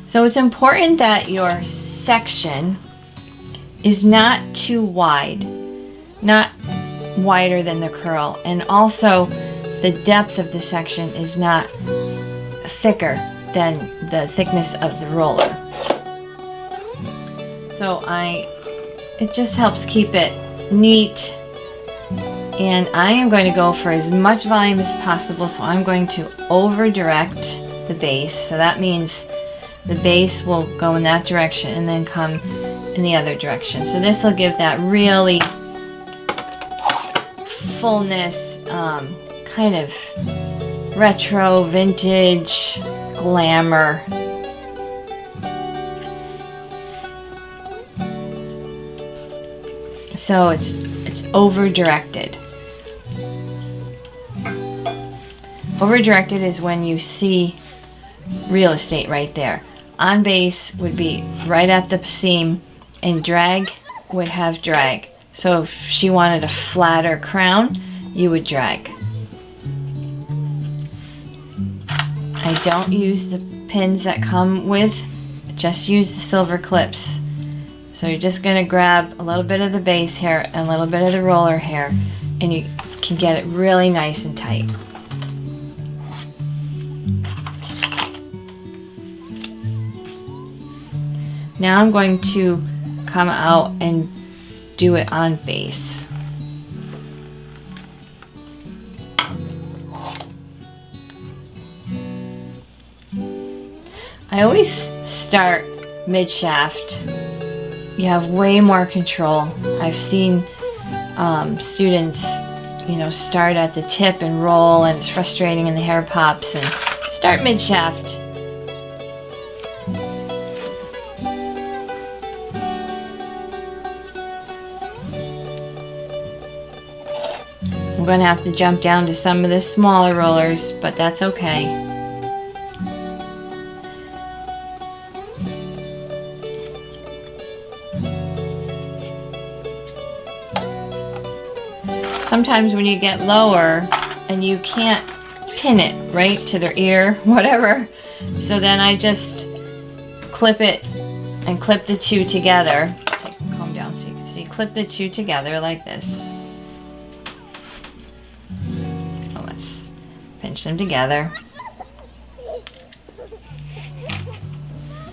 So it's important that your section is not too wide, not wider than the curl, and also the depth of the section is not thicker than the thickness of the roller. So it just helps keep it neat, and I am going to go for as much volume as possible, so I'm going to over direct the base. So that means the base will go in that direction and then come in the other direction. So this will give that really fullness, kind of retro, vintage, glamour. So it's over directed. Over directed is when you see real estate right there. On base would be right at the seam, and drag would have drag. So if she wanted a flatter crown, you would drag. I don't use the pins that come with, just use the silver clips. So you're just going to grab a little bit of the base hair and a little bit of the roller hair, and you can get it really nice and tight. Now I'm going to come out and do it on base. I always start mid-shaft. You have way more control. I've seen students, start at the tip and roll, and it's frustrating and the hair pops, and start mid-shaft. I'm going to have to jump down to some of the smaller rollers, but that's okay. Sometimes when you get lower and you can't pin it right to their ear, whatever, so then I just clip it and clip the two together. Take the comb down so you can see. Clip the two together like this. Pinch them together,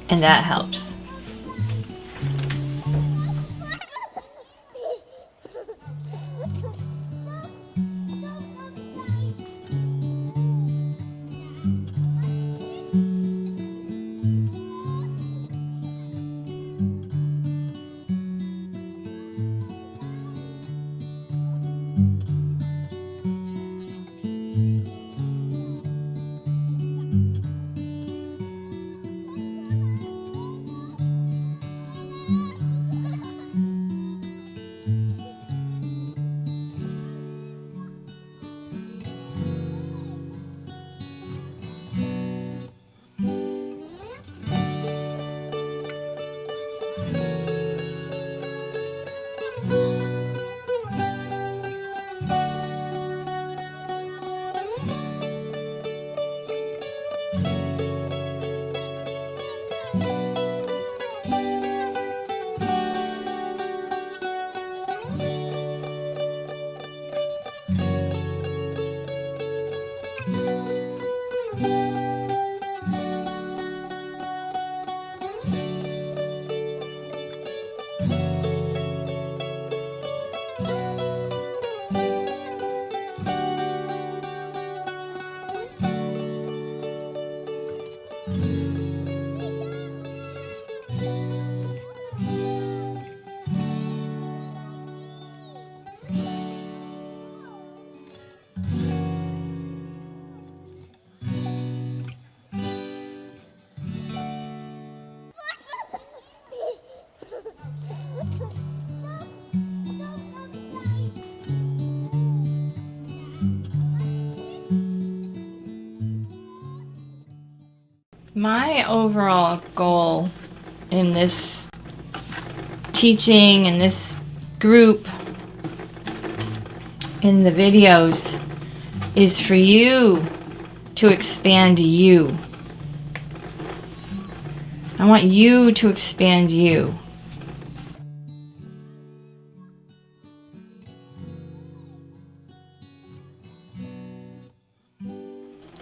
and that helps. My overall goal in this teaching and this group in the videos is for you to expand you. I want you to expand you.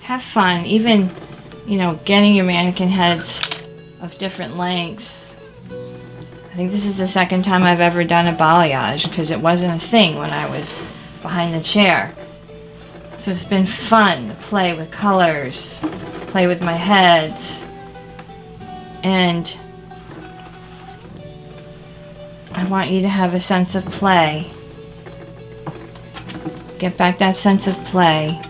Have fun, even, you know, getting your mannequin heads of different lengths. I think this is the second time I've ever done a balayage because it wasn't a thing when I was behind the chair. So it's been fun to play with colors, play with my heads, and I want you to have a sense of play. Get back that sense of play.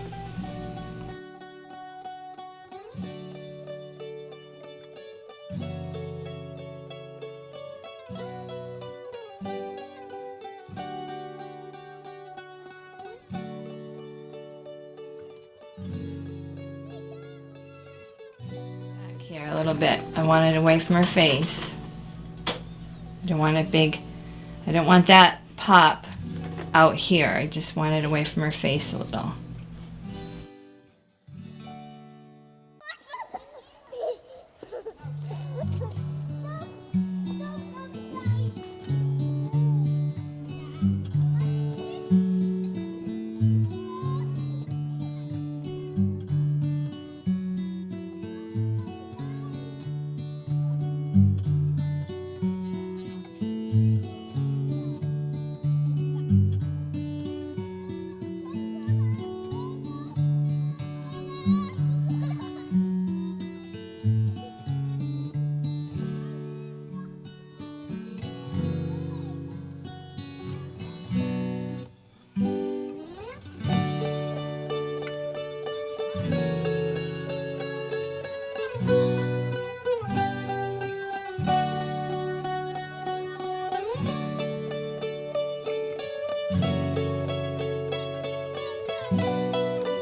Here a little bit. I want it away from her face. I don't want it big. I don't want that pop out here. I just want it away from her face a little.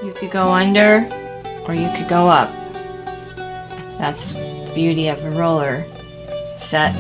You could go under or you could go up. That's the beauty of a roller set.